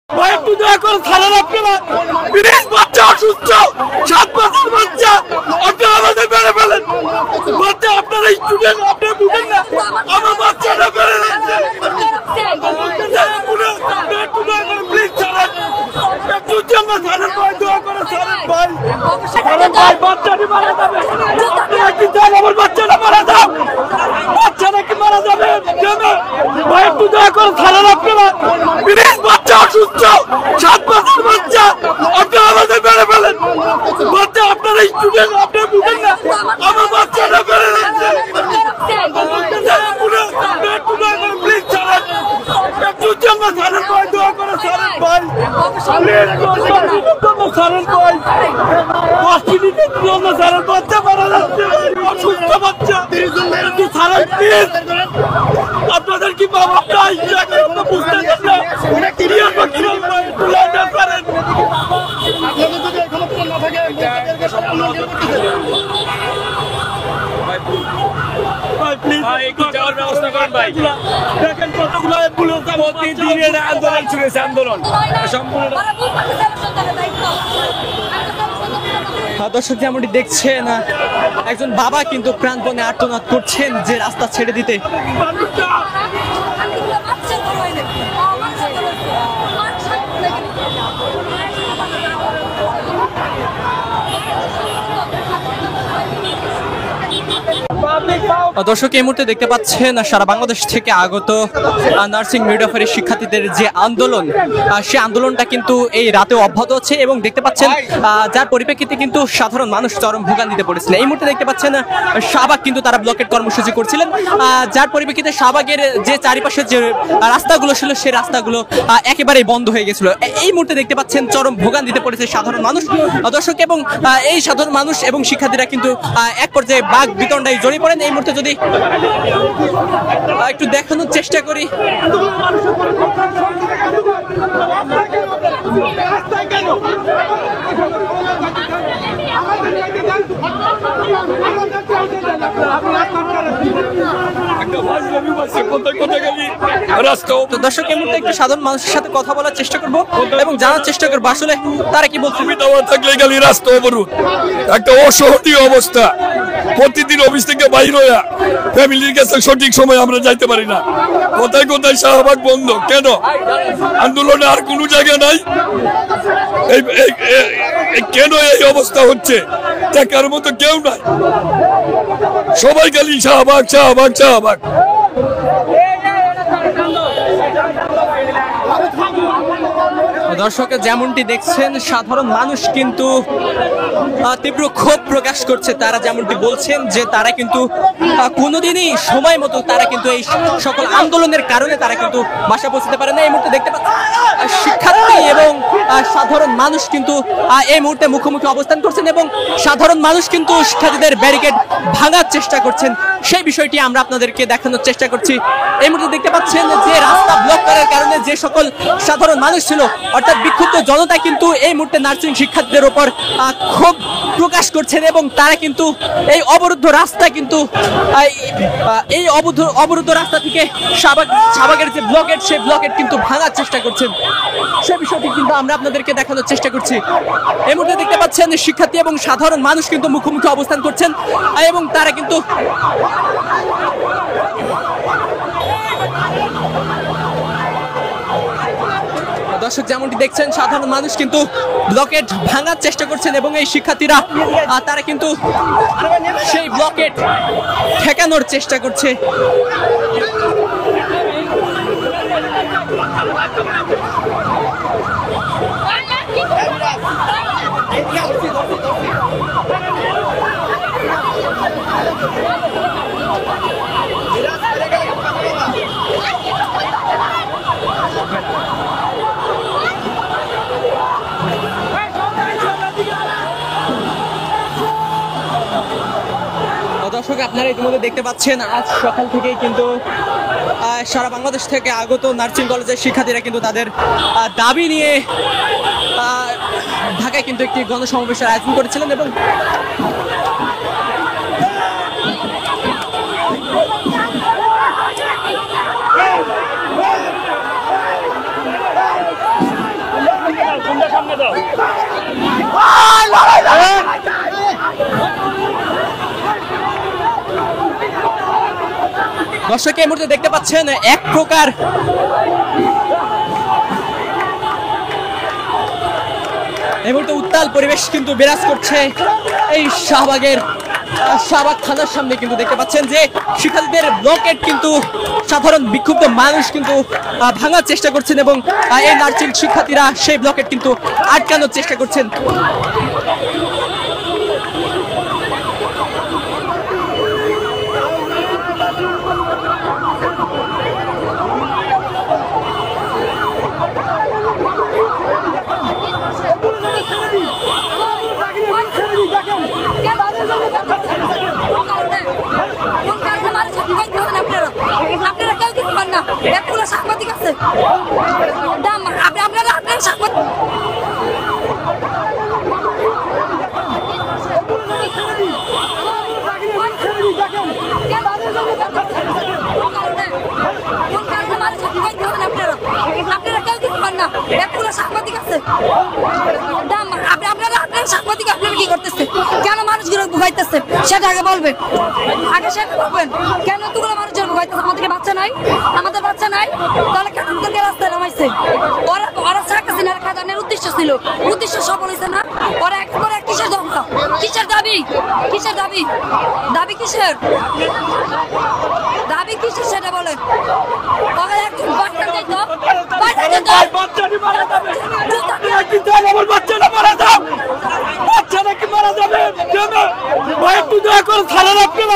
ভাই একটু দয়া করে ছাড়েন আপনারা, প্লিজ। বাচ্চা অসুস্থ, 7 মাসের বাচ্চা, আপনারা আমাদের মেরে ফেলেন। বাচ্চা আপনারা স্টুডেন্ট, আপনারা বুঝেন না আমার বাচ্চাটা মেরে যাচ্ছে। একটু দয়া করে প্লিজ ছাড়েন, একটু জন্য ছাড়েন ভাই, দয়া করে ছাড়েন ভাই। ছাড়েন ভাই, বাচ্চাটি মারা যাবে। আপনারা কি চান আমার বাচ্চাটা মারা যাক? বাচ্চাটা কি মারা যাবে? ভাই একটু দয়া করে ছাড়েন আপনারা, প্লিজ। বাচ্চা অসুস্থ, 7 মাসের বাচ্চা, আপনারা আমাদের মেরে ফেলেন। বাচ্চা আপনারা স্টুডেন্ট, আপনারা বুঝেন না আমার বাচ্চাটা মেরে যাচ্ছে। একটু দয়া করে প্লিজ ছাড়েন, একটু জন্য ছাড়েন ভাই, দয়া করে ছাড়েন ভাই, ছাড়েন ভাই। 5 মিনিটের জন্য ছাড়েন, বাচ্চা মারা যাচ্ছে, অসুস্থ বাচ্চা, একটু ছাড়েন প্লিজ। আপনাদের কি বাবা নাই? বুঝতে পারেন দর্শক যেমনটি দেখছেন, একজন বাবা কিন্তু প্রাণপণে আর্তনাদ করছেন যে রাস্তা ছেড়ে দিতে। দর্শক এই মুহূর্তে দেখতে পাচ্ছেন সারা বাংলাদেশ থেকে আগত নার্সিং মিডওয়াইফারি শিক্ষার্থীদের যে আন্দোলন, সেই আন্দোলনটা কিন্তু এই রাতে অব্যাহত হচ্ছে এবং দেখতে পাচ্ছেন যার পরিপ্রেক্ষিতে কিন্তু সাধারণ মানুষ চরম ভোগান্তিতে পড়েছিল। এই মুহূর্তে দেখতে পাচ্ছেন শাহবাগ কিন্তু তারা ব্লকেট কর্মসূচি করছিলেন, যার পরিপ্রেক্ষিতে শাহবাগের যে চারিপাশের যে রাস্তাগুলো ছিল সেই রাস্তাগুলো একেবারেই বন্ধ হয়ে গেছিল। এই মুহূর্তে দেখতে পাচ্ছেন চরম ভোগান্তিতে পড়েছে সাধারণ মানুষ। দর্শক এবং এই সাধারণ মানুষ এবং শিক্ষার্থীরা কিন্তু এক পর্যায়ে বাঘ বিতণ্ডায় জড়িয়ে পড়েন। এই মুহূর্তে যদি একটু দেখানোর চেষ্টা করি, দর্শক এই মুহূর্তে একটু সাধারণ মানুষের সাথে কথা বলার চেষ্টা করবো এবং জানার চেষ্টা করবো আসলে তারা কি বলছে। থাকলে গেলে রাস্তা অবরোধ, একটা অসহনীয় অবস্থা। প্রতিদিন অফিস থেকে বাইর হইয়া ফ্যামিলির কাছে সঠিক সময় আমরা যাইতে পারি না। কোথায় কোথায় শাহবাগ বন্ধ, কেন? আন্দোলনে আর কোনো জায়গা নাই? কেন এই অবস্থা হচ্ছে? দেখার মতো কেউ নাই, সবাই খালি শাহবাগ শাহবাগ শাহবাগ। দর্শক যেমনটি দেখছেন সাধারণ মানুষ কিন্তু তীব্র ক্ষোভ প্রকাশ করছে। তারা যেমনটি বলছেন যে তারা কিন্তু কোনোদিনই সময় মতো তারা কিন্তু এই সকল আন্দোলনের কারণে তারা কিন্তু বাসা পৌঁছতে পারে না। এই মুহূর্তে দেখতে পাচ্ছেন শিক্ষার্থী এবং সাধারণ মানুষ কিন্তু এই মুহূর্তে মুখোমুখি অবস্থান করছেন এবং সাধারণ মানুষ কিন্তু শিক্ষার্থীদের ব্যারিকেড ভাঙার চেষ্টা করছেন। সেই বিষয়টি আমরা আপনাদেরকে দেখানোর চেষ্টা করছি। এই মুহূর্তে দেখতে পাচ্ছেন যে রাস্তা ব্লক করার কারণে যে সকল সাধারণ মানুষ ছিল অর্থাৎ বিক্ষুব্ধ জনতা কিন্তু এই মুহূর্তে নার্সিং শিক্ষার্থীদের উপর ক্ষোভ প্রকাশ করছেন এবং তারা কিন্তু এই অবরুদ্ধ রাস্তা কিন্তু এই অবরুদ্ধ রাস্তা থেকে শাহবাগের যে ব্লকেট সেই ব্লকেট কিন্তু ভাঙার চেষ্টা করছেন। সেই বিষয়টি কিন্তু আমরা আপনাদেরকে দেখানোর চেষ্টা করছি। এই মুহূর্তে দেখতে পাচ্ছেন শিক্ষার্থী এবং সাধারণ মানুষ কিন্তু মুখোমুখি অবস্থান করছেন এবং তারা কিন্তু দর্শক যেমনটি দেখছেন সাধারণ মানুষ কিন্তু ব্লকেট ভাঙার চেষ্টা করছেন এবং এই শিক্ষার্থীরা তারা কিন্তু সেই ব্লকেট ঠেকানোর চেষ্টা করছে। দর্শক আপনারা ইতিমধ্যে দেখতে পাচ্ছেন আজ সকাল থেকেই কিন্তু সারা বাংলাদেশ থেকে আগত নার্সিং কলেজের শিক্ষার্থীরা কিন্তু তাদের দাবি নিয়ে ঢাকায় কিন্তু একটি গণসমাবেশের আয়োজন করেছিলেন এবং দর্শক এই মুহূর্তে দেখতে পাচ্ছেন এক প্রকার এই মুহূর্তে উত্তাল পরিবেশ কিন্তু বিরাজ করছে এই শাহবাগ থানার সামনে। কিন্তু দেখতে পাচ্ছেন যে শিক্ষার্থীদের ব্লকেট কিন্তু সাধারণ বিক্ষুব্ধ মানুষ কিন্তু ভাঙার চেষ্টা করছেন এবং এই নার্সিং শিক্ষার্থীরা সেই ব্লকেট কিন্তু আটকানোর চেষ্টা করছেন। সাংবাদিক আছে আপনারা সাংবাদিক সাংবাদিক আছে আপনারা সাংবাদিক আপনারা কি করতেছে? কেন মানুষগুলো ভুগাইতেছে সেটা আগে বলবেন, আগে সেটা বলবেন। কেন এতগুলো মানুষের ভুগাইতেছে? আমাদের বাচ্চা নাই, আমাদের বাচ্চা নাই, তাহলে কেন আমাদেরকে রাস্তায় নামাইছে? ওরা চাকরি না খাদানের উদ্দেশ্য ছিল, উদ্দেশ্য সফল হয়েছে না? ওরা এক করে কিসের দরকার, কিসের দাবি, কিসের দাবি, দাবি কিসের, দাবি কিসের সেটা বলেন। একজন বাচ্চা যেত, বাচ্চা যেত, বাচ্চাটা মারা যাও, বাচ্চাটা কি মারা যাবে? ভাই একটু দয়া করে ছাড়েন আপনারা।